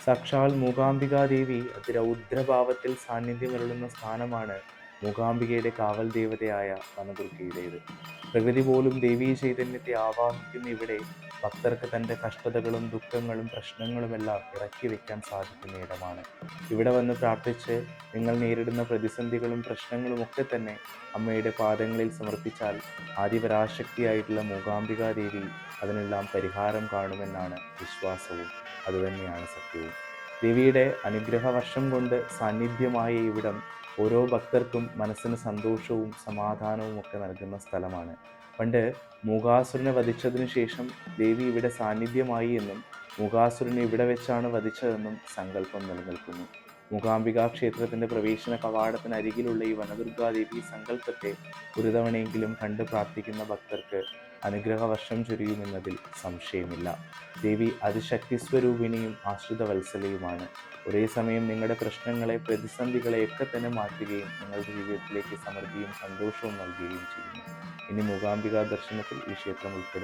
സാക്ഷാൽ മൂകാംബികാദേവി അതിരൗദ്രഭാവത്തിൽ സാന്നിധ്യമരുളുന്ന സ്ഥാനമാണ് മൂകാംബികയുടെ കാവൽ ദേവതയായ വനദുർഗയുടേത്. പ്രകൃതി പോലും ദേവീ ചൈതന്യത്തെ ആവാഹിക്കുന്ന ഇവിടെ ഭക്തർക്ക് തൻ്റെ കഷ്ടതകളും ദുഃഖങ്ങളും പ്രശ്നങ്ങളുമെല്ലാം ഇറക്കി വെക്കാൻ സാധിക്കുന്ന ഇടമാണ്. ഇവിടെ വന്ന് പ്രാർത്ഥിച്ച് നിങ്ങൾ നേരിടുന്ന പ്രതിസന്ധികളും പ്രശ്നങ്ങളും ഒക്കെ തന്നെ അമ്മയുടെ പാദങ്ങളിൽ സമർപ്പിച്ചാൽ ആദിപരാശക്തിയായിട്ടുള്ള മൂകാംബികാദേവി അതിനെല്ലാം പരിഹാരം കാണുമെന്നാണ് വിശ്വാസവും. അതുതന്നെയാണ് സത്യവും. ദേവിയുടെ അനുഗ്രഹവർഷം കൊണ്ട് സാന്നിധ്യമായ ഇവിടം ഓരോ ഭക്തർക്കും മനസ്സിന് സന്തോഷവും സമാധാനവും ഒക്കെ നൽകുന്ന സ്ഥലമാണ്. പണ്ട് മൂകാസുരനെ വധിച്ചതിനു ശേഷം ദേവി ഇവിടെ സാന്നിധ്യമായി എന്നും മൂകാസുരനെ ഇവിടെ വെച്ചാണ് വധിച്ചതെന്നും സങ്കല്പം നിലനിൽക്കുന്നു. മൂകാംബികാ ക്ഷേത്രത്തിന്റെ പ്രവേശന കവാടത്തിനരികിലുള്ള ഈ വനദുർഗാദേവി സങ്കല്പത്തെ ഒരു തവണയെങ്കിലും കണ്ട് പ്രാർത്ഥിക്കുന്ന ഭക്തർക്ക് അനുഗ്രഹവർഷം ചൊരിയുമെന്നതിൽ സംശയമില്ല. ദേവി അതിശക്തി സ്വരൂപിണിയും ആശ്രിത വത്സലയുമാണ്. ഒരേ സമയം നിങ്ങളുടെ പ്രശ്നങ്ങളെ പ്രതിസന്ധികളെയൊക്കെ തന്നെ മാറ്റുകയും നിങ്ങളുടെ ജീവിതത്തിലേക്ക് സമൃദ്ധിയും സന്തോഷവും നൽകുകയും ചെയ്യുന്നു. ഇനി മൂകാംബികാ ദർശനത്തിൽ ഈ ക്ഷേത്രം ഉൾപ്പെടും.